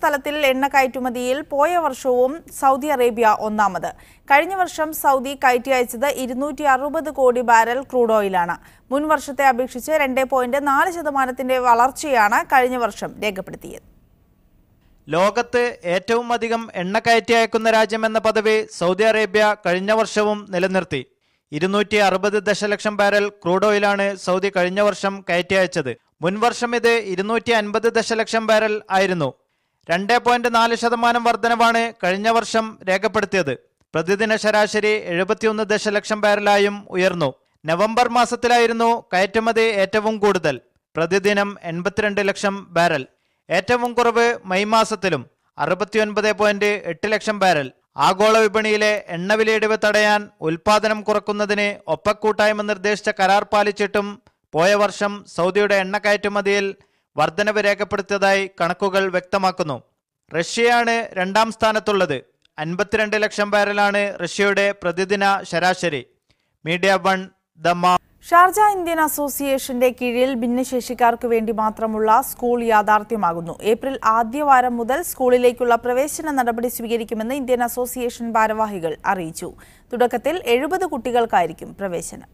തലത്തിൽ എണ്ണ കയറ്റുമതിയിൽ പോയ വർഷവും സൗദി അറേബ്യ ഒന്നാമത്. കഴിഞ്ഞ വർഷം സൗദി കയറ്റി അയച്ചത് 260 കോടി ബാരൽ ക്രൂഡ് ഓയിലാണ്. മുൻ വർഷത്തെ അപേക്ഷിച്ച് 2.4% വളർച്ചയാണ് കഴിഞ്ഞ വർഷം രേഖപ്പെടുത്തിയത്. ലോകത്ത് ഏറ്റവും അധികം എണ്ണ കയറ്റി അയക്കുന്ന രാജ്യമെന്ന പദവി സൗദി അറേബ്യ കഴിഞ്ഞ വർഷവും നിലനിർത്തി. 260 ദശലക്ഷം ബാരൽ ക്രൂഡ് ഓയിലാണ് സൗദി കഴിഞ്ഞ വർഷം കയറ്റി അയച്ചത്. മുൻവർഷം ഇത് 250 ദശലക്ഷം ബാരൽ ആയിരുന്നു. 2.4% വർധനവാണ് കഴിഞ്ഞ വർഷം രേഖപ്പെടുത്തിയത്. പ്രതിദിന ശരാശരി 71 ദശലക്ഷം ബാരലായും ഉയർന്നു. നവംബർ മാസത്തിലായിരുന്നു കയറ്റുമതി ഏറ്റവും കൂടുതൽ, പ്രതിദിനം 82 ലക്ഷം ബാരൽ. ഏറ്റവും കുറവ് മെയ് മാസത്തിലും 69.8 ലക്ഷം ബാരൽ. ആഗോള വിപണിയിലെ എണ്ണവിലയിടിവ് തടയാൻ ഉൽപാദനം കുറക്കുന്നതിന് ഒപെക് കൂട്ടായ്മ നിർദ്ദേശിച്ച കരാർ പാലിച്ചിട്ടും പോയ വർഷം സൗദിയുടെ എണ്ണ കയറ്റുമതിയിൽ വർധനവ് രേഖപ്പെടുത്തിയതായി കണക്കുകൾ വ്യക്തമാക്കുന്നു. റഷ്യയാണ് രണ്ടാം സ്ഥാനത്തുള്ളത്. 52 ലക്ഷം ബാരലാണ് റഷ്യയുടെ പ്രതിദിന ശരാശരി. Media one Dammam. Sharjah Indian അസോസിയേഷന്റെ കീഴിൽ ഭിന്നശേഷിക്കാർക്ക് വേണ്ടി മാത്രമുള്ള സ്കൂൾ യാഥാർത്ഥ്യമാകുന്നു. ഏപ്രിൽ ആദ്യവാരം മുതൽ സ്കൂളിലേക്കുള്ള പ്രവേശന നടപടി സ്വീകരിക്കുമെന്ന് ഇന്ത്യൻ അസോസിയേഷൻ ഭാരവാഹികൾ അറിയിച്ചു. തുടക്കത്തിൽ 70 കുട്ടികൾക്കായിരിക്കും പ്രവേശനം.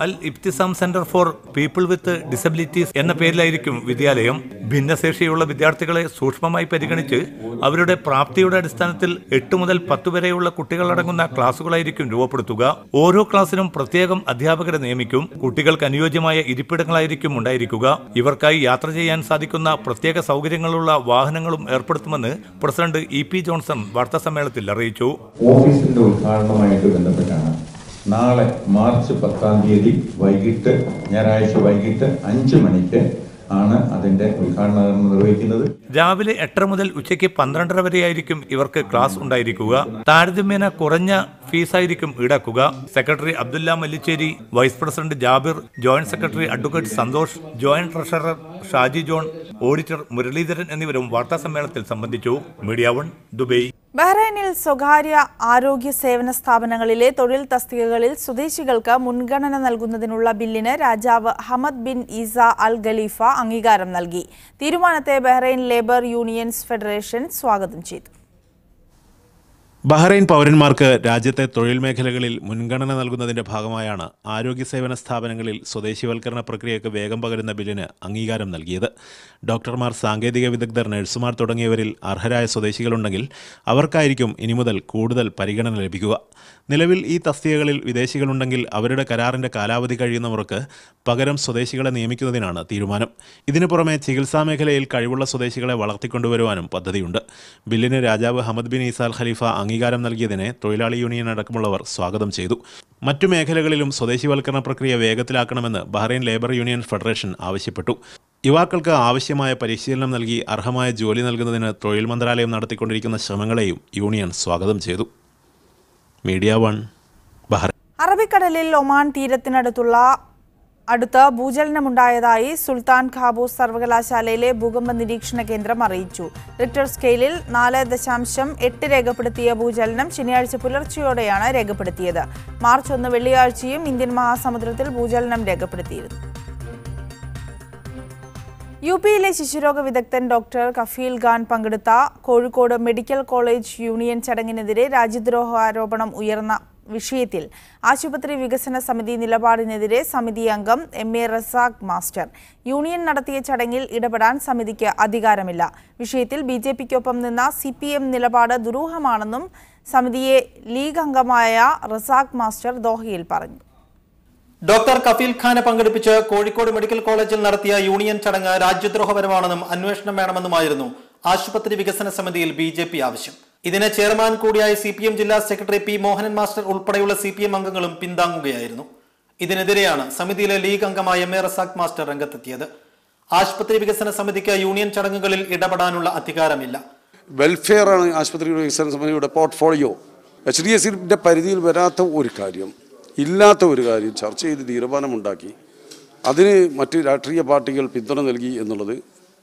Al Ibtisam centre for people with disabilities എന്ന പേരിലായിരിക്കും വിദ്യാലയം. ഭിന്നശേഷിയുള്ള വിദ്യാർത്ഥികളെ സൂക്ഷ്മമായി പരിഗണിച്ച് അവരുടെ പ്രാപ്തിയുടെ അടിസ്ഥാനത്തിൽ 8 മുതൽ 10 വരെയുള്ള കുട്ടികളടങ്ങുന്ന ക്ലാസുകളായിരിക്കും രൂപപ്പെടുത്തുക. ഓരോ ക്ലാസ്സിനും പ്രത്യേകം അധ്യാപകരെ നിയമിക്കും. കുട്ടികൾക്ക് അനുയോജ്യമായ ഇരിപ്പിടങ്ങളായിരിക്കും ഉണ്ടായിരിക്കുക. ഇവർക്കായി യാത്ര ചെയ്യാൻ സാധിക്കുന്ന പ്രത്യേക സൗകര്യങ്ങളുള്ള വാഹനങ്ങളും ഏർപ്പെടുത്തുമെന്ന് പ്രസിഡന്റ് ഇ.പി. ജോൺസൺ വാർത്താസമ്മേളനത്തിൽ അറിയിച്ചു. ഓഫീസിന്റെ ഉദ്ഘാടനവുമായിട്ട് ബന്ധപ്പെട്ടാണ് നാളെ മാർച്ച് 10-ാം തീയതി വൈകിട്ട്, ഞായറാഴ്ച വൈകിട്ട് 5 മണിക്ക് ആണ് അതിന്റെ ഉദ്ഘാടനം നിർവഹിക്കുന്നത്. രാവിലെ 8 മുതൽ ഉച്ചയ്ക്ക് 12:30 വരെയായിരിക്കും ഇവർക്ക് ക്ലാസ് ഉണ്ടായിരിക്കുക. താരതമ്യേന കുറഞ്ഞ ഫീസായിരിക്കും ഈടാക്കുക. Secretary Abdulla Mallicheri, vice president Jabir, joint secretary advocate Santhosh, joint treasurer Shaji John, auditor Muraleedharan എന്നിവരും വാർത്താസമ്മേളനത്തിൽ സംബന്ധിച്ചു. Media one, Dubai. ബഹ്റൈനിൽ സ്വകാര്യ ആരോഗ്യ സേവന സ്ഥാപനങ്ങളിലെ തൊഴിൽ തസ്തികകളിൽ സ്വദേശികൾക്ക് മുൻഗണന നൽകുന്നതിനുള്ള ബില്ലിന് രാജാവ് ഹമദ് ബിൻ ഈസ അൽ ഖലീഫ അംഗീകാരം നൽകി. തീരുമാനത്തെ ബഹ്റൈൻ ലേബർ യൂണിയൻസ് ഫെഡറേഷൻ സ്വാഗതം ചെയ്തു. ബഹ്റൈൻ പൗരന്മാർക്ക് രാജ്യത്തെ തൊഴിൽ മേഖലകളിൽ മുൻഗണന നൽകുന്നതിന്റെ ഭാഗമായാണ് ആരോഗ്യ സേവന സ്ഥാപനങ്ങളിൽ സ്വദേശിവൽക്കരണ പ്രക്രിയയ്ക്ക് വേഗം പകരുന്ന ബില്ലിന് അംഗീകാരം നൽകിയത്. ഡോക്ടർമാർ, സാങ്കേതിക വിദഗ്ധർ, നഴ്സുമാർ തുടങ്ങിയവരിൽ അർഹരായ സ്വദേശികളുണ്ടെങ്കിൽ അവർക്കായിരിക്കും ഇനി മുതൽ കൂടുതൽ പരിഗണന ലഭിക്കുക. നിലവിൽ ഈ തസ്തികകളിൽ വിദേശികളുണ്ടെങ്കിൽ അവരുടെ കരാറിന്റെ കാലാവധി കഴിയുന്നവർക്ക് പകരം സ്വദേശികളെ നിയമിക്കുന്നതിനാണ് തീരുമാനം. ഇതിനു പുറമെ ചികിത്സാ മേഖലയിൽ കഴിവുള്ള സ്വദേശികളെ വളർത്തിക്കൊണ്ടുവരുവാനും പദ്ധതിയുണ്ട്. ബില്ലിന് രാജാവ് ഹമദ് ബിൻ ഈസ അൽ ഖലീഫ അംഗീകാരം നൽകിയതിനെ തൊഴിലാളി യൂണിയൻ അടക്കമുള്ളവർ സ്വാഗതം ചെയ്തു. മറ്റു മേഖലകളിലും സ്വദേശിവൽക്കരണ പ്രക്രിയ വേഗത്തിലാക്കണമെന്ന് ബഹ്റൈൻ ലേബർ യൂണിയൻ ഫെഡറേഷൻ ആവശ്യപ്പെട്ടു. യുവാക്കൾക്ക് ആവശ്യമായ പരിശീലനം നൽകി അർഹമായ ജോലി നൽകുന്നതിന് തൊഴിൽ മന്ത്രാലയം നടത്തിക്കൊണ്ടിരിക്കുന്ന ശ്രമങ്ങളെയും യൂണിയൻ സ്വാഗതം ചെയ്തു. Media one, Bahrain. അറബിക്കടലിൽ ഒമാൻ തീരത്തിനടുത്ത് ഭൂചലനമുണ്ടായതായി സുൽത്താൻ ഖാബൂസ് സർവകലാശാലയിലെ ഭൂകമ്പ നിരീക്ഷണ കേന്ദ്രം അറിയിച്ചു. റിക്ടർ സ്കെയിലിൽ 4.8 രേഖപ്പെടുത്തിയ ഭൂചലനം ശനിയാഴ്ച പുലർച്ചെയോടെയാണ് രേഖപ്പെടുത്തിയത്. മാർച്ച് 1 വെള്ളിയാഴ്ചയും ഇന്ത്യൻ മഹാസമുദ്രത്തിൽ ഭൂചലനം രേഖപ്പെടുത്തിയിരുന്നു. യുപിയിലെ ശിശുരോഗ വിദഗ്ധൻ ഡോക്ടർ കഫീൽ ഖാൻ പങ്കെടുത്ത കോഴിക്കോട് മെഡിക്കൽ കോളേജ് യൂണിയൻ ചടങ്ങിനെതിരെ രാജ്യദ്രോഹ ആരോപണം ഉയർന്ന വിഷയത്തിൽ ആശുപത്രി വികസന സമിതി നിലപാടിനെതിരെ സമിതി അംഗം എം.എ. റസാഖ് മാസ്റ്റർ, യൂണിയൻ നടത്തിയ ചടങ്ങിൽ ഇടപെടാൻ സമിതിക്ക് അധികാരമില്ല. വിഷയത്തിൽ ബിജെപിക്കൊപ്പം നിന്ന CPM നിലപാട് ദുരൂഹമാണെന്നും സമിതിയെ ലീഗ് അംഗമായ റസാഖ് മാസ്റ്റർ ദോഹയിൽ പറഞ്ഞു. ഡോക്ടർ കഫീൽ ഖാനെ പങ്കെടുപ്പിച്ച് കോഴിക്കോട് മെഡിക്കൽ കോളേജിൽ നടത്തിയ യൂണിയൻ ചടങ്ങ് രാജ്യദ്രോഹപരമാണെന്നും അന്വേഷണം വേണമെന്നുമായിരുന്നു ആശുപത്രി വികസന സമിതിയിൽ BJP ആവശ്യം. ഇതിന് ചെയർമാൻ കൂടിയായ CPM ജില്ലാ സെക്രട്ടറി P. മോഹനൻ മാസ്റ്റർ ഉൾപ്പെടെയുള്ള CPM അംഗങ്ങളും പിന്താങ്ങുകയായിരുന്നു. ഇതിനെതിരെയാണ് സമിതിയിലെ ലീഗ് അംഗമായ എം.എ. റസാഖ് മാസ്റ്റർ രംഗത്തെത്തിയത്. ആശുപത്രി വികസന സമിതിക്ക് യൂണിയൻ ചടങ്ങുകളിൽ ഇടപെടാനുള്ള അധികാരമില്ല. വെൽഫെയർ ആണ് ആശുപത്രി വികസന സമിതിയുടെ പോർട്ട്ഫോളിയോ. HDSന്റെ പരിധിയിൽ വരാത്ത ഒരു കാര്യം, ഇല്ലാത്ത ഒരു കാര്യം ചർച്ച ചെയ്ത് തീരുമാനമുണ്ടാക്കി അതിന് മറ്റ് രാഷ്ട്രീയ പാർട്ടികൾ പിന്തുണ നൽകി എന്നുള്ളത്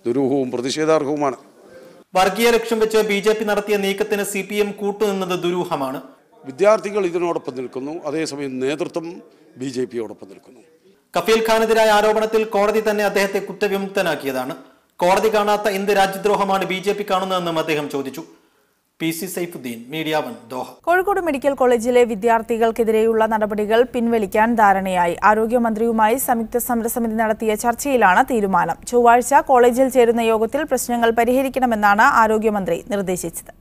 ദുരൂഹവും പ്രതിഷേധാർഹവുമാണ്. വർഗീയ ലക്ഷ്യം വെച്ച് BJP നടത്തിയ നീക്കത്തിന് CPM കൂട്ടുനിന്നത് ദുരൂഹമാണ്. വിദ്യാർത്ഥികൾ ഇതിനോടൊപ്പം നിൽക്കുന്നു, അതേസമയം നേതൃത്വം BJPയോടൊപ്പം നിൽക്കുന്നു. കഫീൽ ഖാനെതിരായ ആരോപണത്തിൽ കോടതി തന്നെ അദ്ദേഹത്തെ കുറ്റവിമുക്തനാക്കിയതാണ്. കോടതി കാണാത്ത എന്ത് രാജ്യദ്രോഹമാണ് BJP കാണുന്നതെന്നും അദ്ദേഹം ചോദിച്ചു. PC Saifuddin, media 1, Doha. Kozhikode medical കോളേജിലെ വിദ്യാർത്ഥികൾക്കെതിരെയുള്ള നടപടികൾ പിൻവലിക്കാൻ ധാരണയായി. ആരോഗ്യമന്ത്രിയുമായി സംയുക്ത സമരസമിതി നടത്തിയ ചർച്ചയിലാണ് തീരുമാനം. ചൊവ്വാഴ്ച കോളേജിൽ ചേരുന്ന യോഗത്തിൽ പ്രശ്നങ്ങൾ പരിഹരിക്കണമെന്നാണ് ആരോഗ്യമന്ത്രി നിർദ്ദേശിച്ചത്.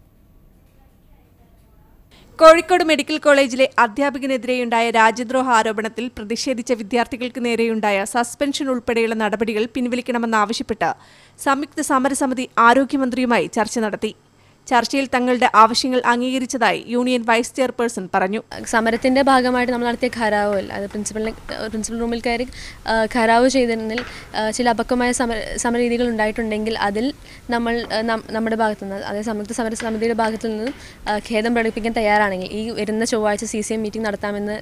കോഴിക്കോട് മെഡിക്കൽ കോളേജിലെ അധ്യാപകനെതിരെയുണ്ടായ രാജ്യദ്രോഹ ആരോപണത്തിൽ പ്രതിഷേധിച്ച വിദ്യാർത്ഥികൾക്ക് നേരെയുണ്ടായ സസ്പെൻഷൻ ഉൾപ്പെടെയുള്ള നടപടികൾ പിൻവലിക്കണമെന്നാവശ്യപ്പെട്ട് സംയുക്ത സമരസമിതി ആരോഗ്യമന്ത്രിയുമായി ചർച്ച നടത്തി. ചർച്ചയിൽ തങ്ങളുടെ ആവശ്യങ്ങൾ അംഗീകരിച്ചതായി യൂണിയൻ വൈസ് ചെയർപേഴ്സൺ പറഞ്ഞു. സമരത്തിന്റെ ഭാഗമായിട്ട് നമ്മൾ നടത്തിയ ഖരാവ് അത് പ്രിൻസിപ്പൽ റൂമിൽ കയറി ഖരാവ് ചെയ്തതിൽ ചില അപക്വമായ സമരരീതികൾ ഉണ്ടായിട്ടുണ്ടെങ്കിൽ അതിൽ നമ്മൾ നമ്മുടെ ഭാഗത്തുനിന്ന്, അതായത് സംയുക്ത സമരസമിതിയുടെ ഭാഗത്തു നിന്ന് ഖേദം പ്രകടിപ്പിക്കാൻ തയ്യാറാണെങ്കിൽ ഈ വരുന്ന ചൊവ്വാഴ്ച CCM മീറ്റിംഗ് നടത്താമെന്ന്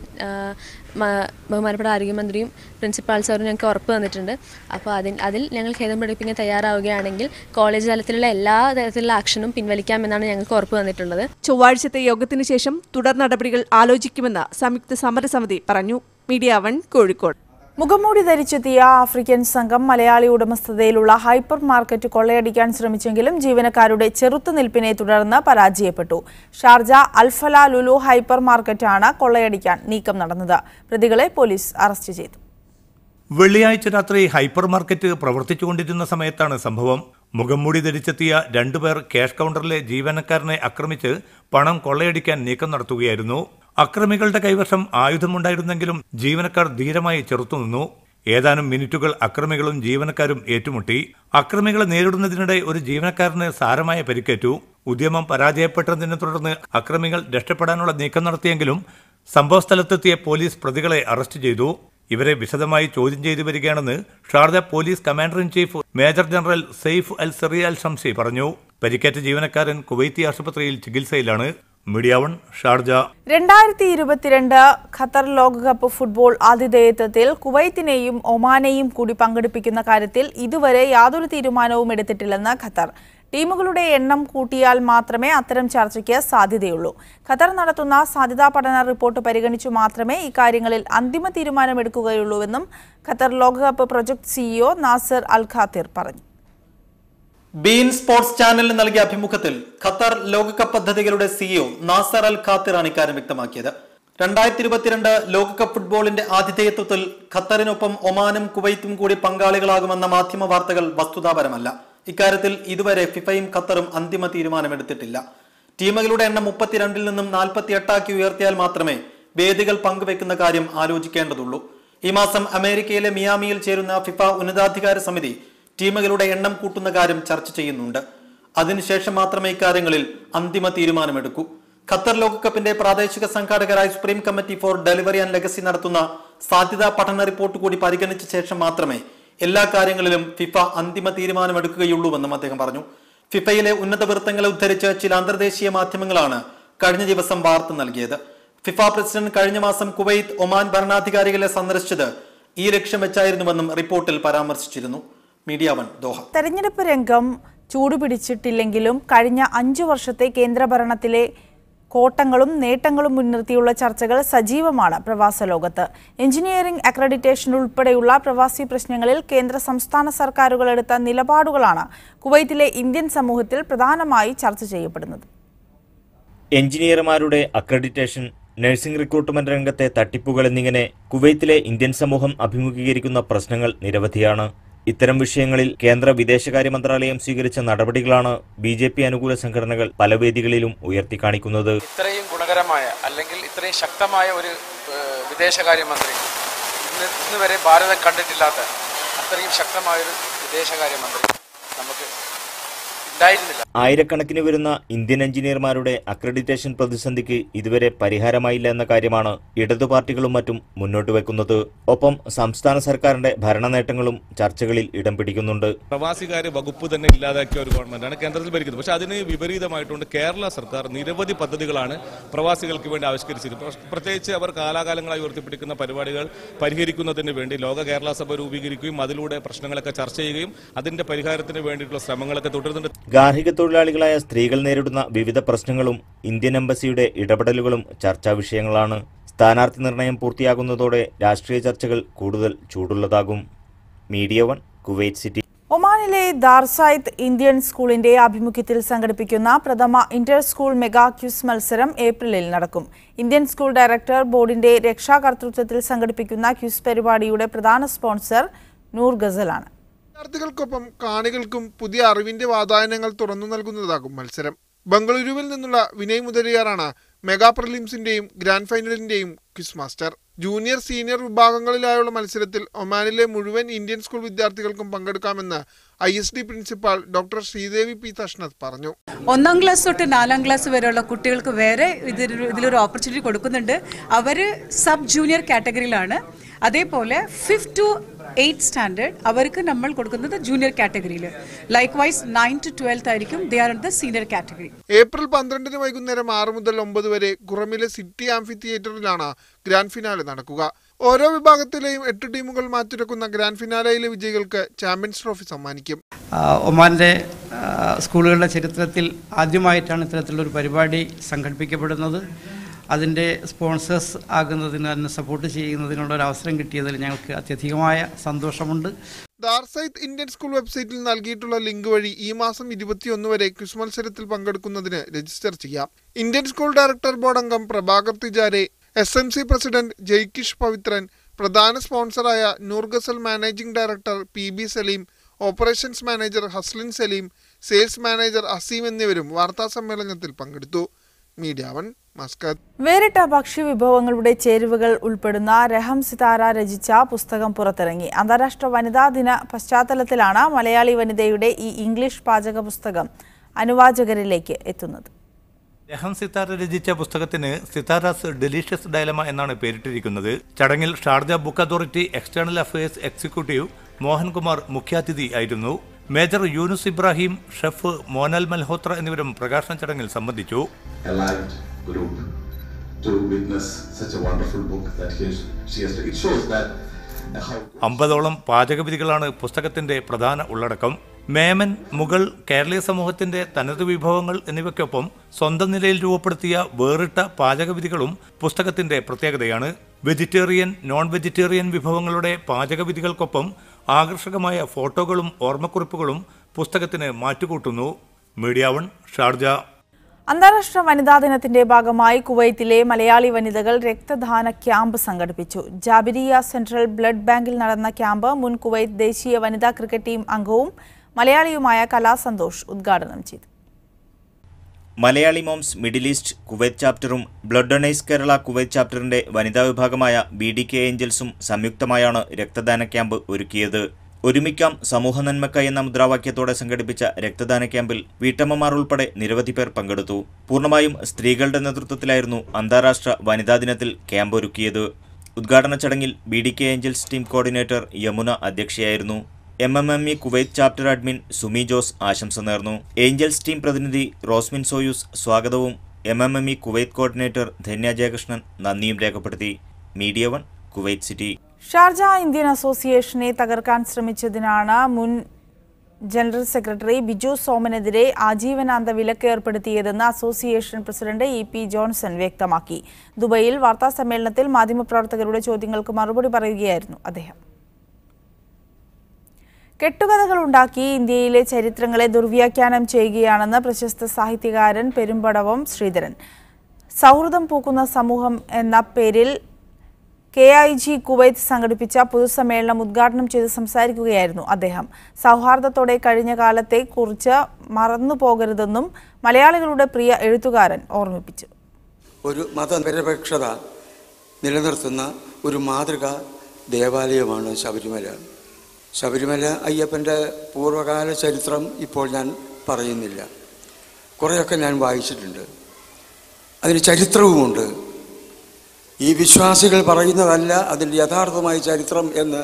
ബഹുമാനപ്പെട്ട ആരോഗ്യമന്ത്രിയും പ്രിൻസിപ്പാൾ സാറും ഞങ്ങൾക്ക് ഉറപ്പ് തന്നിട്ടുണ്ട്. അപ്പോൾ അതിൽ ഞങ്ങൾ ഖേദം പ്രകടിപ്പിക്കാൻ തയ്യാറാവുകയാണെങ്കിൽ കോളേജ് തലത്തിലുള്ള എല്ലാ തരത്തിലുള്ള ആക്ഷനും പിൻവലിക്കാമെന്നാണ് ഞങ്ങൾക്ക് ഉറപ്പ് തന്നിട്ടുള്ളത്. ചൊവ്വാഴ്ചത്തെ യോഗത്തിന് ശേഷം തുടർ നടപടികൾ ആലോചിക്കുമെന്ന് സംയുക്ത സമരസമിതി പറഞ്ഞു. മീഡിയ 1, കോഴിക്കോട്. മുഖംമൂടി ധരിച്ചെത്തിയ ആഫ്രിക്കൻ സംഘം മലയാളി ഉടമസ്ഥതയിലുള്ള ഹൈപ്പർ മാർക്കറ്റ് കൊള്ളയടിക്കാൻ ശ്രമിച്ചെങ്കിലും ജീവനക്കാരുടെ ചെറുത്തുനിൽപ്പിനെ തുടർന്ന് പരാജയപ്പെട്ടു. ഷാർജ അൽഫല ലുലു ഹൈപ്പർ മാർക്കറ്റാണ് കൊള്ളയടിക്കാൻ നീക്കം നടന്നത്. പ്രതികളെ പോലീസ് അറസ്റ്റ് ചെയ്തു. വെള്ളിയാഴ്ച രാത്രി ഹൈപ്പർ മാർക്കറ്റ് പ്രവർത്തിച്ചുകൊണ്ടിരുന്ന സമയത്താണ് സംഭവം. മുഖംമൂടി ധരിച്ചെത്തിയ 2 പേർ ക്യാഷ് കൗണ്ടറിലെ ജീവനക്കാരനെ ആക്രമിച്ച് പണം കൊള്ളയടിക്കാൻ നീക്കം നടത്തുകയായിരുന്നു. അക്രമികളുടെ കൈവശം ആയുധമുണ്ടായിരുന്നെങ്കിലും ജീവനക്കാർ ധീരമായി ചെറുത്തുനിന്നു. ഏതാനും മിനിറ്റുകൾ അക്രമികളും ജീവനക്കാരും ഏറ്റുമുട്ടി. അക്രമികളെ നേരിടുന്നതിനിടെ ഒരു ജീവനക്കാരന് സാരമായ പരിക്കേറ്റു. ഉദ്യമം പരാജയപ്പെട്ടതിനെ തുടർന്ന് അക്രമികൾ രക്ഷപ്പെടാനുള്ള നീക്കം നടത്തിയെങ്കിലും സംഭവസ്ഥലത്തെത്തിയ പോലീസ് പ്രതികളെ അറസ്റ്റ് ചെയ്തു. ഇവരെ വിശദമായി ചോദ്യം ചെയ്തു വരികയാണെന്ന് Sharjah police commander in chief major general Saif Al Seria Al Shamsi പറഞ്ഞു. പരിക്കേറ്റ ജീവനക്കാരൻ കുവൈത്തി ആശുപത്രിയിൽ ചികിത്സയിലാണ്. Media 1, Sharjah. 2022 ഖത്തർ ലോകകപ്പ് ഫുട്ബോൾ ആതിഥേയത്വത്തിൽ കുവൈത്തിനെയും ഒമാനെയും കൂടി പങ്കെടുപ്പിക്കുന്ന കാര്യത്തിൽ ഇതുവരെ യാതൊരു തീരുമാനവും എടുത്തിട്ടില്ലെന്ന് ഖത്തർ. ടീമുകളുടെ എണ്ണം കൂട്ടിയാൽ മാത്രമേ അത്തരം ചർച്ചയ്ക്ക് സാധ്യതയുള്ളൂ. ഖത്തർ നടത്തുന്ന സാധ്യതാ പഠന റിപ്പോർട്ട് പരിഗണിച്ചു മാത്രമേ ഇക്കാര്യങ്ങളിൽ അന്തിമ തീരുമാനമെടുക്കുകയുള്ളൂവെന്നും ഖത്തർ ലോകകപ്പ് പ്രൊജക്ട് CEO നാസർ അൽ ഖാത്തിർ പറഞ്ഞു. ബീൻ സ്പോർട്സ് ചാനലിന് നൽകിയ അഭിമുഖത്തിൽ ഖത്തർ ലോകകപ്പ് പദ്ധതികളുടെ CEO നാസർ അൽ ഖാത്തിറാണ് ഇക്കാര്യം വ്യക്തമാക്കിയത്. 2022 ലോകകപ്പ് ഫുട്ബോളിന്റെ ആതിഥേയത്വത്തിൽ ഖത്തറിനൊപ്പം ഒമാനും കുവൈത്തും കൂടി പങ്കാളികളാകുമെന്ന മാധ്യമ വാർത്തകൾ വസ്തുതാപരമല്ല. ഇക്കാര്യത്തിൽ ഇതുവരെ ഫിഫയും ഖത്തറും അന്തിമ തീരുമാനമെടുത്തിട്ടില്ല. ടീമുകളുടെ എണ്ണം 32-ൽ നിന്നും 48 ഉയർത്തിയാൽ മാത്രമേ വേദികൾ പങ്കുവെക്കുന്ന കാര്യം ആലോചിക്കേണ്ടതുള്ളൂ. ഈ മാസം അമേരിക്കയിലെ മിയാമിയിൽ ചേരുന്ന ഫിഫ ഉന്നതാധികാര സമിതി ടീമുകളുടെ എണ്ണം കൂട്ടുന്ന കാര്യം ചർച്ച ചെയ്യുന്നുണ്ട്. അതിനുശേഷം മാത്രമേ ഇക്കാര്യങ്ങളിൽ അന്തിമ തീരുമാനമെടുക്കൂ. ഖത്തർ ലോകകപ്പിന്റെ പ്രാദേശിക സംഘാടകരായ supreme committee for delivery and legacy നടത്തുന്ന സാധ്യതാ പഠന റിപ്പോർട്ട് കൂടി പരിഗണിച്ച ശേഷം മാത്രമേ എല്ലാ കാര്യങ്ങളിലും ഫിഫ അന്തിമ തീരുമാനമെടുക്കുകയുള്ളൂവെന്നും അദ്ദേഹം പറഞ്ഞു. ഫിഫയിലെ ഉന്നത വൃത്തങ്ങളെ ഉദ്ധരിച്ച് ചില അന്തർദേശീയ മാധ്യമങ്ങളാണ് കഴിഞ്ഞ ദിവസം വാർത്ത നൽകിയത്. ഫിഫ പ്രസിഡന്റ് കഴിഞ്ഞ മാസം കുവൈത്ത്, ഒമാൻ ഭരണാധികാരികളെ സന്ദർശിച്ചത് ഈ ലക്ഷ്യം വെച്ചായിരുന്നുവെന്നും റിപ്പോർട്ടിൽ പരാമർശിച്ചിരുന്നു. Media 1, Doha. തെരഞ്ഞെടുപ്പ് രംഗം ചൂടുപിടിച്ചിട്ടില്ലെങ്കിലും കഴിഞ്ഞ 5 വർഷത്തെ കേന്ദ്രഭരണത്തിലെ കോട്ടങ്ങളും നേട്ടങ്ങളും മുൻനിർത്തിയുള്ള ചർച്ചകൾ സജീവമാണ് പ്രവാസ ലോകത്ത്. എഞ്ചിനീയറിംഗ് അക്രഡിറ്റേഷൻ ഉൾപ്പെടെയുള്ള പ്രവാസി പ്രശ്നങ്ങളിൽ കേന്ദ്ര സംസ്ഥാന സർക്കാരുകൾ എടുത്ത നിലപാടുകളാണ് കുവൈത്തിലെ ഇന്ത്യൻ സമൂഹത്തിൽ പ്രധാനമായി ചർച്ച ചെയ്യപ്പെടുന്നത്. എഞ്ചിനീയർമാരുടെ അക്രഡിറ്റേഷൻ, നഴ്സിംഗ് റിക്രൂട്ട്മെന്റ് രംഗത്തെ തട്ടിപ്പുകൾ എന്നിങ്ങനെ കുവൈത്തിലെ ഇന്ത്യൻ സമൂഹം അഭിമുഖീകരിക്കുന്ന പ്രശ്നങ്ങൾ നിരവധിയാണ്. ഇത്തരം വിഷയങ്ങളിൽ കേന്ദ്ര വിദേശകാര്യ മന്ത്രാലയം സ്വീകരിച്ച നടപടികളാണ് BJP അനുകൂല സംഘടനകൾ പല വേദികളിലും ഉയർത്തിക്കാണിക്കുന്നത്. ഇത്രയും ഗുണകരമായ അല്ലെങ്കിൽ ഇത്രയും ശക്തമായ ഒരു വിദേശകാര്യമന്ത്രി ഇന്ന് വരെ ഭാരതം കണ്ടിട്ടില്ലാത്ത അത്രയും ശക്തമായൊരു വിദേശകാര്യമന്ത്രി നമുക്ക് ഉണ്ടായിരുന്നില്ല. ആയിരക്കണക്കിന് വരുന്ന ഇന്ത്യൻ എഞ്ചിനീയർമാരുടെ അക്രഡിറ്റേഷൻ പ്രതിസന്ധിക്ക് ഇതുവരെ പരിഹാരമായില്ല എന്ന കാര്യമാണ് ഇടതു പാർട്ടികളും മറ്റും മുന്നോട്ട് വെക്കുന്നത്. ഒപ്പം സംസ്ഥാന സർക്കാരിന്റെ ഭരണ നേട്ടങ്ങളും ചർച്ചകളിൽ ഇടം പിടിക്കുന്നുണ്ട്. പ്രവാസികാര്യ വകുപ്പ് തന്നെ ഇല്ലാതാക്കിയ ഒരു ഗവൺമെന്റാണ് കേന്ദ്രത്തിൽ ഭരിക്കുന്നത്. പക്ഷേ അതിന് വിപരീതമായിട്ടുണ്ട് കേരള സർക്കാർ നിരവധി പദ്ധതികളാണ് പ്രവാസികൾക്ക് വേണ്ടി ആവിഷ്കരിച്ചിരുന്നത്. പ്രത്യേകിച്ച് അവർ കാലാകാലങ്ങളായി ഉയർത്തിപ്പിടിക്കുന്ന പരിപാടികൾ പരിഹരിക്കുന്നതിന് വേണ്ടി ലോക കേരള സഭ രൂപീകരിക്കുകയും അതിലൂടെ പ്രശ്നങ്ങളൊക്കെ ചർച്ച ചെയ്യുകയും അതിന്റെ പരിഹാരത്തിന് വേണ്ടിയിട്ടുള്ള ശ്രമങ്ങളൊക്കെ തുടരുന്നുണ്ട്. ഗാർഹിക തൊഴിലാളികളായ സ്ത്രീകൾ നേരിടുന്ന വിവിധ പ്രശ്നങ്ങളും ഇന്ത്യൻ എംബസിയുടെ ഇടപെടലുകളും ചർച്ചാ വിഷയങ്ങളാണ്. സ്ഥാനാർത്ഥി നിർണയം പൂർത്തിയാകുന്നതോടെ രാഷ്ട്രീയ ചർച്ചകൾ കൂടുതൽ ചൂടുള്ളതാകും. Media 1, Kuwait city. ഒമാനിലെ ദാർസായിത്ത് ഇന്ത്യൻ സ്കൂളിന്റെ ആഭിമുഖ്യത്തിൽ സംഘടിപ്പിക്കുന്ന പ്രഥമ ഇന്റർ സ്കൂൾ മെഗാ ക്വിസ് മത്സരം ഏപ്രിലിൽ നടക്കും. ഇന്ത്യൻ സ്കൂൾ ഡയറക്ടർ ബോർഡിന്റെ രക്ഷാകർതൃത്വത്തിൽ സംഘടിപ്പിക്കുന്ന ക്വിസ് പരിപാടിയുടെ പ്രധാന സ്പോൺസർ നൂർ ഗസലാണ്. വിദ്യാർത്ഥികൾക്കൊപ്പം കാണികൾക്കും പുതിയ അറിവിന്റെ വാതായനങ്ങൾ തുറന്നു നൽകുന്നതാകും മത്സരം. ബംഗളൂരുവിൽ നിന്നുള്ള വിനയ് മുദലിയാറാണ് മെഗാ പ്രിലിംസിന്റെയും ഗ്രാൻഡ് ഫൈനലിന്റെയും ക്വിസ് മാസ്റ്റർ. ജൂനിയർ സീനിയർ വിഭാഗങ്ങളിലായുള്ള മത്സരത്തിൽ ഒമാനിലെ മുഴുവൻ ഇന്ത്യൻ സ്കൂൾ വിദ്യാർത്ഥികൾക്കും പങ്കെടുക്കാമെന്ന് ISD principal doctor Sreedevi P തഷ്നത് പറഞ്ഞു. 1ാം ക്ലാസ് തൊട്ട് 4ാം ക്ലാസ് വരെയുള്ള കുട്ടികൾക്ക് വേറെ ഇതിലൊരു ഓപ്പർച്യൂണിറ്റി കൊടുക്കുന്നുണ്ട്. അവർ സബ് ജൂനിയർ കാറ്റഗറിയിലാണ്. അതേപോലെ 5th to 8th സ്റ്റാൻഡേർഡ് അവർക്ക് നമ്മൾ കൊടുക്കുന്നത് ജൂനിയർ കാറ്റഗറിയിൽ. Like vice 9th to 12th ആയിരിക്കും they are in the senior category. April 12 വൈകുന്നേരം 6 മുതൽ 9 വരെ ഖുറമിലെ സിറ്റി ആംഫി തിയേറ്ററിലാണ് ഗ്രാൻഡ് ഫിനാലെ നടക്കുക. ഓരോ വിഭാഗത്തിലെയും 8 ടീമുകൾ മാറ്റുരക്കുന്ന ഗ്രാൻഡ് ഫിനാലയിലെ വിജയികൾക്ക് ചാമ്പ്യൻസ് ട്രോഫി സമ്മാനിക്കും. ഒമാന്റെ സ്കൂളുകളുടെ ചരിത്രത്തിൽ ആദ്യമായിട്ടാണ് ഇത്തരത്തിലുള്ളൊരു പരിപാടി സംഘടിപ്പിക്കപ്പെടുന്നത്. അതിൻ്റെ സ്പോൺസേഴ്സ് ആകുന്നതിന് അതിനെ സപ്പോർട്ട് ചെയ്യുന്നതിനുള്ള ഒരു അവസരം കിട്ടിയതിൽ ഞങ്ങൾക്ക് അത്യധികമായ സന്തോഷമുണ്ട്. ദാർസായിത്ത് ഇന്ത്യൻ സ്കൂൾ വെബ്സൈറ്റിൽ നൽകിയിട്ടുള്ള ലിങ്ക് വഴി ഈ മാസം 21 വരെ ക്വിസ് മത്സരത്തിൽ പങ്കെടുക്കുന്നതിന് രജിസ്റ്റർ ചെയ്യാം. ഇന്ത്യൻ സ്കൂൾ ഡയറക്ടർ ബോർഡ് അംഗം പ്രഭാകർ തിജാരെ, SMC പ്രസിഡന്റ് ജയ്കിഷ് പവിത്രൻ, പ്രധാന സ്പോൺസറായ Noor Ghazal managing director PB Saleem, operations manager Haslin Saleem, sales manager Azeem എന്നിവരും വാർത്താ സമ്മേളനത്തിൽ പങ്കെടുത്തു. Media 1 Muscat. വേറിട്ട ഭക്ഷ്യവിഭവങ്ങളുടെ ചേരുവകൾ ഉൾപ്പെടുന്ന രഹം സിതാര രചിച്ച പുസ്തകം പുറത്തിറങ്ങി. അന്താരാഷ്ട്ര വനിതാ ദിന പശ്ചാത്തലത്തിലാണ് മലയാളി വനിതയുടെ ഈ ഇംഗ്ലീഷ് പാചക പുസ്തകം അനുവാചകരിലേക്ക് എത്തുന്നത്. രഹം സിതാര രചിച്ച പുസ്തകത്തിന് സിതാരാസ് ഡെലീഷ്യസ് ഡയലമ എന്നാണ് പേരിട്ടിരിക്കുന്നത്. ചടങ്ങിൽ Sharjah book authority external affairs executive Mohankumar മുഖ്യാതിഥി ആയിരുന്നു. മേജർ യൂനുസ് ഇബ്രാഹിം, ഷെഫ് മോനൽ മൽഹോത്ര എന്നിവരും പ്രകാശന ചടങ്ങിൽ സംബന്ധിച്ചു. 50ഓളം പാചകവിധികളാണ് പുസ്തകത്തിന്റെ പ്രധാന ഉള്ളടക്കം. മേമൻ, മുഗൾ, കേരളീയ സമൂഹത്തിന്റെ തനത് വിഭവങ്ങൾ എന്നിവയ്ക്കൊപ്പം സ്വന്തം നിലയിൽ രൂപപ്പെടുത്തിയ വേറിട്ട പാചകവിധികളും പുസ്തകത്തിന്റെ പ്രത്യേകതയാണ്. വെജിറ്റേറിയൻ, നോൺ വെജിറ്റേറിയൻ വിഭവങ്ങളുടെ പാചകവിധികൾക്കൊപ്പം ആകർഷകമായ ഫോട്ടോകളും ഓർമ്മക്കുറിപ്പുകളും പുസ്തകത്തിന് മാറ്റുകൂട്ടുന്നു. Media 1 Sharjah. അന്താരാഷ്ട്ര വനിതാ ദിനത്തിന്റെ ഭാഗമായി കുവൈത്തിലെ മലയാളി വനിതകൾ രക്തദാന ക്യാമ്പ് സംഘടിപ്പിച്ചു. ജാബിരിയ സെൻട്രൽ ബ്ലഡ് ബാങ്കിൽ നടന്ന ക്യാമ്പ് മുൻ കുവൈത്ത് ദേശീയ വനിതാ ക്രിക്കറ്റ് ടീം അംഗവും മലയാളിയുമായ കലാ സന്തോഷ് ഉദ്ഘാടനം ചെയ്തു. Malayali moms middle east Kuwait ചാപ്റ്ററും ബ്ലഡ് ഡൊണേഴ്സ് കേരള കുവൈത്ത് ചാപ്റ്ററിന്റെ വനിതാ വിഭാഗമായ BDK ഏഞ്ചൽസും സംയുക്തമായാണ് രക്തദാന ക്യാമ്പ് ഒരുക്കിയത്. ഒരുമിക്കാം സമൂഹ നന്മക്കായി എന്ന മുദ്രാവാക്യത്തോടെ സംഘടിപ്പിച്ച രക്തദാന ക്യാമ്പിൽ വീട്ടമ്മമാർ ഉൾപ്പെടെ നിരവധി പേർ പങ്കെടുത്തു. പൂർണ്ണമായും സ്ത്രീകളുടെ നേതൃത്വത്തിലായിരുന്നു അന്താരാഷ്ട്ര വനിതാ ദിനത്തിൽ ക്യാമ്പ് ഒരുക്കിയത്. ഉദ്ഘാടന ചടങ്ങിൽ BDK angels team coordinator Yamuna അധ്യക്ഷയായിരുന്നു. MMME Kuwait chapter admin Sumi Jose ആശംസ നേർന്നു. ഏഞ്ചൽസ് ടീം പ്രതിനിധി റോസ്മിൻ സോയൂസ് സ്വാഗതവും MMME Kuwait coordinator Dhanya Jayakrishnan നന്ദിയും രേഖപ്പെടുത്തി. Media 1 Kuwait city. Sharjah Indian അസോസിയേഷനെ തകർക്കാൻ ശ്രമിച്ചതിനാണ് മുൻ ജനറൽ സെക്രട്ടറി ബിജു സോമനെതിരെ ആജീവനാന്ത വിലക്ക് ഏർപ്പെടുത്തിയതെന്ന് അസോസിയേഷൻ പ്രസിഡന്റ് EP ജോൺസൺ വ്യക്തമാക്കി. ദുബൈയിൽ വാർത്താസമ്മേളനത്തിൽ മാധ്യമപ്രവർത്തകരുടെ ചോദ്യങ്ങൾക്ക് മറുപടി പറയുകയായിരുന്നു അദ്ദേഹം. കെട്ടുകഥകളുണ്ടാക്കി ഇന്ത്യയിലെ ചരിത്രങ്ങളെ ദുർവ്യാഖ്യാനം ചെയ്യുകയാണെന്ന് പ്രശസ്ത സാഹിത്യകാരൻ പെരുമ്പടവം ശ്രീധരൻ. സൗഹൃദം പൂക്കുന്ന സമൂഹം എന്ന പേരിൽ KIG കുവൈത്ത് സംഘടിപ്പിച്ച പൊതുസമ്മേളനം ഉദ്ഘാടനം ചെയ്ത് സംസാരിക്കുകയായിരുന്നു അദ്ദേഹം. സൗഹാർദ്ദത്തോടെ കഴിഞ്ഞ കാലത്തെ കുറിച്ച് മറന്നുപോകരുതെന്നും മലയാളികളുടെ പ്രിയ എഴുത്തുകാരൻ ഓർമ്മിപ്പിച്ചു. ഒരു മതനിരപേക്ഷത നിലനിർത്തുന്ന ഒരു മാതൃക ദേവാലയമാണ് ശബരിമല. ശബരിമല അയ്യപ്പൻ്റെ പൂർവ്വകാല ചരിത്രം ഇപ്പോൾ ഞാൻ പറയുന്നില്ല. കുറേയൊക്കെ ഞാൻ വായിച്ചിട്ടുണ്ട്. അതിന് ചരിത്രവുമുണ്ട്. ഈ വിശ്വാസികൾ പറയുന്നതല്ല അതിൻ്റെ യഥാർത്ഥമായ ചരിത്രം എന്ന്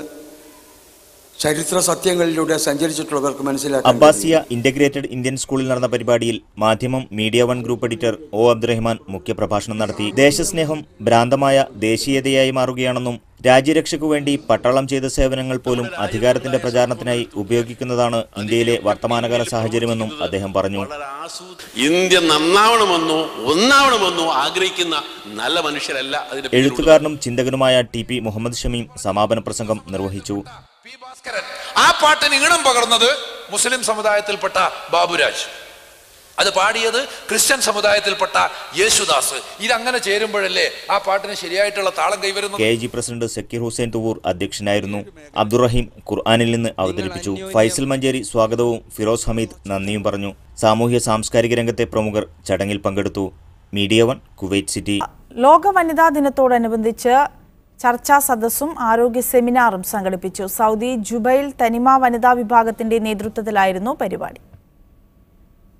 ചരിത്ര സത്യങ്ങളിലൂടെ സഞ്ചരിച്ചിട്ടുള്ളവർക്ക് മനസ്സിലാക്കാം. അബ്ബാസിയ ഇന്റഗ്രേറ്റഡ് ഇന്ത്യൻ സ്കൂളിൽ നടന്ന പരിപാടിയിൽ Madhyamam media 1 group editor O Abdurahman മുഖ്യപ്രഭാഷണം നടത്തി. ദേശസ്നേഹം ഭ്രാന്തമായ ദേശീയതയായി മാറുകയാണെന്നും രാജ്യരക്ഷയ്ക്കു വേണ്ടി പട്ടാളം ചെയ്ത സേവനങ്ങൾ പോലും അധികാരത്തിന്റെ പ്രചാരണത്തിനായി ഉപയോഗിക്കുന്നതാണ് ഇന്ത്യയിലെ വർത്തമാനകാല സാഹചര്യമെന്നും അദ്ദേഹം പറഞ്ഞു. ഇന്ത്യ നന്നാവണമെന്നോ ഒന്നാവണമെന്നോ ആഗ്രഹിക്കുന്ന നല്ല മനുഷ്യരല്ല. എഴുത്തുകാരനും ചിന്തകനുമായ TP മുഹമ്മദ് ഷമീം സമാപന പ്രസംഗം നിർവഹിച്ചു. പി ഭാസ്കരൻ. ആ പാട്ടിന് ഈണം പകർന്നത് മുസ്ലിം സമുദായത്തിൽപ്പെട്ട ബാബുരാജ്, അത് പാടിയത് ക്രിസ്ത്യൻ സമുദായത്തിൽപ്പെട്ട യേശുദാസ്. ഇതങ്ങനെ ചേരുമ്പോഴല്ലേ ആ പാട്ടിന് ശരിയായിട്ടുള്ള താളം കൈവരുന്നത്. KG പ്രസിഡന്റ് സക്കീർ ഹുസൈൻ തുവൂർ അധ്യക്ഷനായിരുന്നു. അബ്ദുറഹീം ഖുർആനിൽ നിന്ന് അവതരിപ്പിച്ചു. ഫൈസൽ മഞ്ചേരി സ്വാഗതവും ഫിറോസ് ഹമീദ് നന്ദിയും പറഞ്ഞു. സാമൂഹ്യ സാംസ്കാരിക രംഗത്തെ പ്രമുഖർ ചടങ്ങിൽ പങ്കെടുത്തു. Media 1 Kuwait city. ലോക വനിതാ ദിനത്തോടനുബന്ധിച്ച് ചർച്ചാ സദസ്സും ആരോഗ്യ സെമിനാറും സംഘടിപ്പിച്ചു. സൗദി ജുബൈൽ തനിമ വനിതാ വിഭാഗത്തിന്റെ നേതൃത്വത്തിലായിരുന്നു പരിപാടി.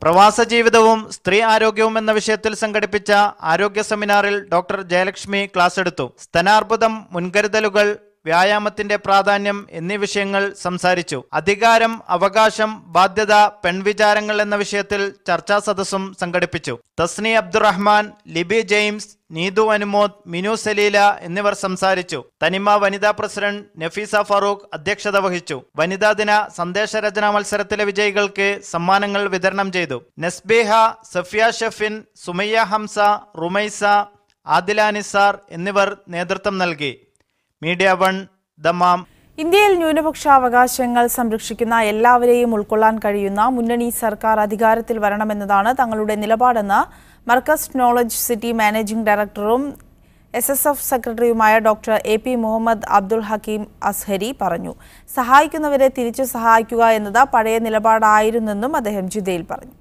പ്രവാസ ജീവിതവും സ്ത്രീ ആരോഗ്യവും എന്ന വിഷയത്തിൽ സംഘടിപ്പിച്ച ആരോഗ്യ സെമിനാറിൽ ഡോക്ടർ ജയലക്ഷ്മി ക്ലാസ് എടുത്തു. സ്തനാർബുദം, മുൻകരുതലുകൾ, വ്യായാമത്തിന്റെ പ്രാധാന്യം എന്നീ വിഷയങ്ങൾ സംസാരിച്ചു. അധികാരം, അവകാശം, ബാധ്യത, പെൺവിചാരങ്ങൾ എന്ന വിഷയത്തിൽ ചർച്ചാ സദസ്സും സംഘടിപ്പിച്ചു. തസ്നി അബ്ദുറഹ്മാൻ, ലിബി ജെയിംസ്, നീതു അനുമോദ്, മിനു സലീല എന്നിവർ സംസാരിച്ചു. തനിമ വനിതാ പ്രസിഡന്റ് നഫീസ ഫാറൂഖ് അധ്യക്ഷത വഹിച്ചു. വനിതാ ദിന സന്ദേശരചനാ മത്സരത്തിലെ വിജയികൾക്ക് സമ്മാനങ്ങൾ വിതരണം ചെയ്തു. നസ്ബീഹ, സഫിയ ഷഫിൻ, സുമയ്യ ഹംസ, റുമൈസ, ആദില നിസാർ എന്നിവർ നേതൃത്വം നൽകി. Media 1 Dammam. ഇന്ത്യയിൽ ന്യൂനപക്ഷാവകാശങ്ങൾ സംരക്ഷിക്കുന്ന എല്ലാവരെയും ഉൾക്കൊള്ളാൻ കഴിയുന്ന മുന്നണി സർക്കാർ അധികാരത്തിൽ വരണമെന്നതാണ് തങ്ങളുടെ നിലപാടെന്ന് മർക്കസ് നോളജ് സിറ്റി മാനേജിംഗ് ഡയറക്ടറും SSF സെക്രട്ടറിയുമായ ഡോക്ടർ AP മുഹമ്മദ് അബ്ദുൽ ഹക്കീം അസ്ഹരി പറഞ്ഞു. സഹായിക്കുന്നവരെ തിരിച്ചു സഹായിക്കുക എന്നത് പഴയ നിലപാടായിരുന്നെന്നും അദ്ദേഹം ജിദ്ദയിൽ പറഞ്ഞു.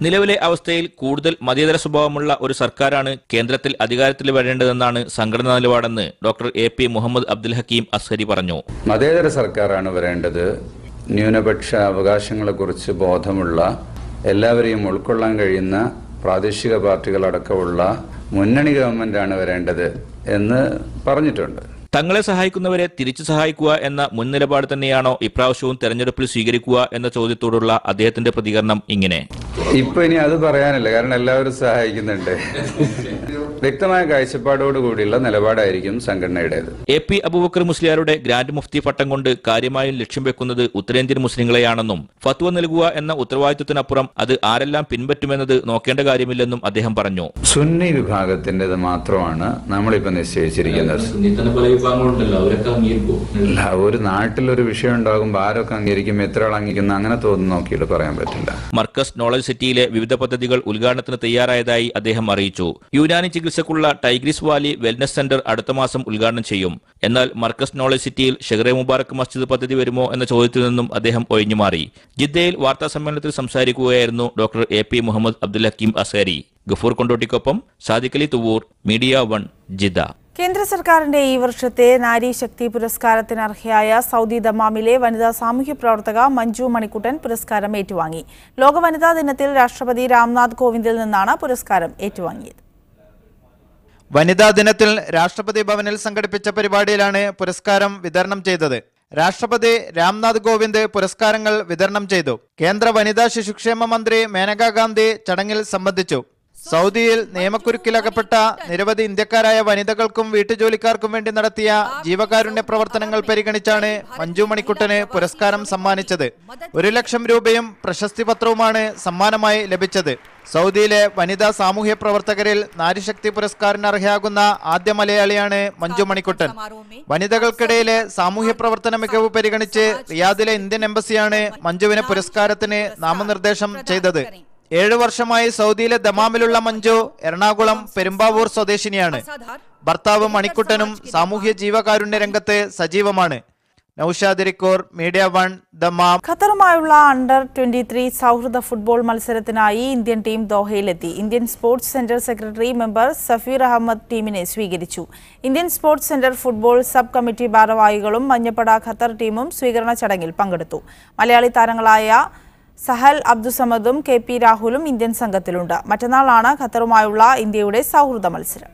നിലവിലെ അവസ്ഥയിൽ കൂടുതൽ മതേതര സ്വഭാവമുള്ള ഒരു സർക്കാരാണ് കേന്ദ്രത്തിൽ അധികാരത്തിൽ വരേണ്ടതെന്നാണ് സംഘടനാ നിലപാടെന്ന് ഡോക്ടർ AP മുഹമ്മദ് അബ്ദുൽ ഹക്കീം അസ്ഹരി പറഞ്ഞു. മതേതര സർക്കാരാണ് വരേണ്ടത്. ന്യൂനപക്ഷ അവകാശങ്ങളെക്കുറിച്ച് ബോധമുള്ള, എല്ലാവരെയും ഉൾക്കൊള്ളാൻ കഴിയുന്ന പ്രാദേശിക പാർട്ടികളടക്കമുള്ള മുന്നണി ഗവൺമെന്റാണ് വരേണ്ടത് എന്ന് പറഞ്ഞിട്ടുണ്ട്. തങ്ങളെ സഹായിക്കുന്നവരെ തിരിച്ചു സഹായിക്കുക എന്ന മുൻ നിലപാട് തന്നെയാണോ ഇപ്രാവശ്യവും തെരഞ്ഞെടുപ്പിൽ സ്വീകരിക്കുക എന്ന ചോദ്യത്തോടുള്ള അദ്ദേഹത്തിന്റെ പ്രതികരണം ഇങ്ങനെ: ഇപ്പൊ ഇനി അത് പറയാനല്ല, കാരണം എല്ലാവരും സഹായിക്കുന്നുണ്ട്. വ്യക്തമായ കാഴ്ചപ്പാടോടുകൂടിയുള്ള നിലപാടായിരിക്കും സംഘടനയുടേത്. AP അബൂബക്കർ മുസ്ലിയാരുടെ ഗ്രാൻഡ് മുഫ്തി പട്ടം കൊണ്ട് കാര്യമായും ലക്ഷ്യം വെക്കുന്നത് ഉത്തരേന്ത്യൻ മുസ്ലിങ്ങളെയാണെന്നും ഫത്വ നൽകുക എന്ന ഉത്തരവാദിത്വത്തിനപ്പുറം അത് ആരെല്ലാം പിൻപറ്റുമെന്നത് നോക്കേണ്ട കാര്യമില്ലെന്നും അദ്ദേഹം പറഞ്ഞു. സുന്നി വിഭാഗത്തിൻ്റെത് മാത്രമാണ് നമ്മളിപ്പോ നിശ്ചയിച്ചിരിക്കുന്നത്. ഒരു നാട്ടിലൊരു വിഷയം ഉണ്ടാകുമ്പോൾ ആരൊക്കെ അംഗീകരിക്കും, എത്ര ആൾ അംഗീകരിക്കുന്നു, അങ്ങനെ തോന്നുന്നു നോക്കിയിട്ട് പറയാൻ പറ്റില്ല. മർക്കസ് നോളജ് സിറ്റിയിലെ വിവിധ പദ്ധതികൾ ഉദ്ഘാടനത്തിന് തയ്യാറായതായി അദ്ദേഹം അറിയിച്ചു. യുനാനി ചികിത്സക്കുള്ള ടൈഗ്രിസ് വാലി വെൽനസ് സെന്റർ അടുത്ത മാസം ഉദ്ഘാടനം ചെയ്യും. എന്നാൽ മർക്കസ് നോളജ് സിറ്റിയിൽ ഷെഹ്റെ മുബാറക് മസ്ജിദ് പദ്ധതി വരുമോ എന്ന ചോദ്യത്തിൽ നിന്നും അദ്ദേഹം ഒഴിഞ്ഞുമാറി. ജിദ്ദയിൽ വാർത്താ സമ്മേളനത്തിൽ സംസാരിക്കുകയായിരുന്നു ഡോക്ടർ AP മുഹമ്മദ് അബ്ദുൽ ഹക്കീം അസ്ഹരി. ഗഫൂർ കൊണ്ടോട്ടിക്കൊപ്പം സാദിഖ് അലി തുവൂർ, മീഡിയ 1 ജിദ്ദ. കേന്ദ്ര സർക്കാരിന്റെ ഈ വർഷത്തെ നാരി ശക്തി പുരസ്കാരത്തിന് അർഹയായ സൗദി ദമാമിലെ വനിതാ സാമൂഹ്യ പ്രവർത്തക മഞ്ജു മണിക്കുട്ടൻ പുരസ്കാരം ഏറ്റുവാങ്ങി. ലോക വനിതാ ദിനത്തിൽ രാഷ്ട്രപതി രാംനാഥ് കോവിന്ദിൽ നിന്നാണ് പുരസ്കാരം ഏറ്റുവാങ്ങിയത്. വനിതാ ദിനത്തിൽ രാഷ്ട്രപതി ഭവനിൽ സംഘടിപ്പിച്ച പരിപാടിയിലാണ് പുരസ്കാരം വിതരണം ചെയ്തത്. രാഷ്ട്രപതി രാംനാഥ് കോവിന്ദ് പുരസ്കാരങ്ങൾ വിതരണം ചെയ്തു. കേന്ദ്ര വനിതാ ശിശുക്ഷേമ മന്ത്രി മേനകാ ഗാന്ധി ചടങ്ങിൽ സംബന്ധിച്ചു. സൗദിയിൽ നിയമക്കുരുക്കിലകപ്പെട്ട നിരവധി ഇന്ത്യക്കാരായ വനിതകൾക്കും വീട്ടുജോലിക്കാർക്കും വേണ്ടി നടത്തിയ ജീവകാരുണ്യ പ്രവർത്തനങ്ങൾ പരിഗണിച്ചാണ് മഞ്ജു മണിക്കുട്ടന് പുരസ്കാരം സമ്മാനിച്ചത്. 1 ലക്ഷം രൂപയും പ്രശസ്തി പത്രവുമാണ് സമ്മാനമായി ലഭിച്ചത്. സൗദിയിലെ വനിതാ സാമൂഹ്യ പ്രവർത്തകരിൽ നാരിശക്തി പുരസ്കാരത്തിന് അർഹയാകുന്ന ആദ്യ മലയാളിയാണ് മഞ്ജു മണിക്കുട്ടൻ. വനിതകൾക്കിടയിലെ സാമൂഹ്യ പ്രവർത്തന മികവ് പരിഗണിച്ച് റിയാദിലെ ഇന്ത്യൻ എംബസിയാണ് മഞ്ജുവിന് പുരസ്കാരത്തിന് നാമനിർദ്ദേശം ചെയ്തത്. 7 വർഷമായി സൗദിയിലെ ദമാമിലുള്ള മഞ്ജു എറണാകുളം പെരുമ്പാവൂർ സ്വദേശിനിയാണ്. ഭർത്താവ് മണിക്കുട്ടനും സാമൂഹ്യ ജീവകാരുണ്യ രംഗത്ത് സജീവമാണ്. Noushad Irikkur, media 1 Dammam. ഖത്തറുമായുള്ള അണ്ടർ 23 സൗഹൃദ ഫുട്ബോൾ മത്സരത്തിനായി ഇന്ത്യൻ ടീം ദോഹയിലെത്തി. Indian sports centre secretary member Safeer Ahmed ടീമിനെ സ്വീകരിച്ചു. Indian sports centre football sub committee ഭാരവാഹികളും മഞ്ഞപ്പട ഖത്തർ ടീമും സ്വീകരണ ചടങ്ങിൽ പങ്കെടുത്തു. മലയാളി താരങ്ങളായ സഹൽ അബ്ദുസമദും KP രാഹുലും ഇന്ത്യൻ സംഘത്തിലുണ്ട്. മറ്റന്നാളാണ് ഖത്തറുമായുള്ള ഇന്ത്യയുടെ സൗഹൃദ മത്സരം.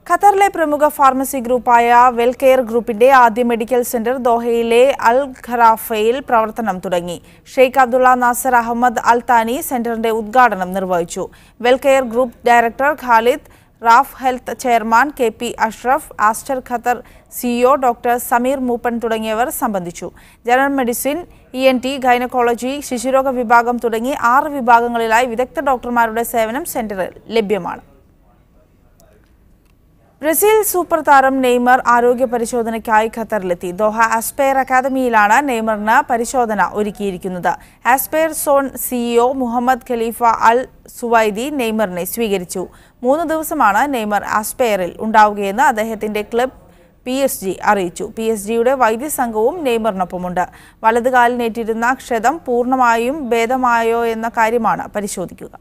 ഖത്തറിലെ പ്രമുഖ ഫാർമസി ഗ്രൂപ്പായ വെൽകെയർ ഗ്രൂപ്പിന്റെ ആദ്യ മെഡിക്കൽ സെന്റർ ദോഹയിലെ അൽ ഖറാഫയിൽ പ്രവർത്തനം തുടങ്ങി. ഷെയ്ഖ് അബ്ദുള്ള നാസർ അഹമ്മദ് അൽ താനി സെന്ററിന്റെ ഉദ്ഘാടനം നിർവഹിച്ചു. Welcare group director Khalid, Raf health chairman KP Ashraf, Aster Qatar CEO doctor Sameer Moopen തുടങ്ങിയവർ സംബന്ധിച്ചു. ജനറൽ മെഡിസിൻ, ENT, ഗൈനക്കോളജി, ശിശുരോഗ വിഭാഗം തുടങ്ങി 6 വിഭാഗങ്ങളിലായി വിദഗ്ധ ഡോക്ടർമാരുടെ സേവനം സെന്ററിൽ ലഭ്യമാണ്. ബ്രസീൽ സൂപ്പർ താരം നെയ്മർ ആരോഗ്യ പരിശോധനയ്ക്കായി ഖത്തറിലെത്തി. ദോഹ ആസ്പെയർ അക്കാദമിയിലാണ് നെയ്മറിന് പരിശോധന ഒരുക്കിയിരിക്കുന്നത്. ആസ്പെയർ സോൺ സിഇഒ മുഹമ്മദ് ഖലീഫ അൽ സുവൈദി നെയ്മറിനെ സ്വീകരിച്ചു. 3 ദിവസമാണ് നെയ്മർ ആസ്പെയറിൽ ഉണ്ടാവുകയെന്ന് അദ്ദേഹത്തിന്റെ ക്ലബ് PSG അറിയിച്ചു. PSG-യുടെ വൈദ്യസംഘവും നെയ്മറിനൊപ്പമുണ്ട്. വലതുകാലിനേറ്റിരുന്ന ക്ഷതം പൂർണ്ണമായും ഭേദമായോ എന്ന കാര്യമാണ് പരിശോധിക്കുക.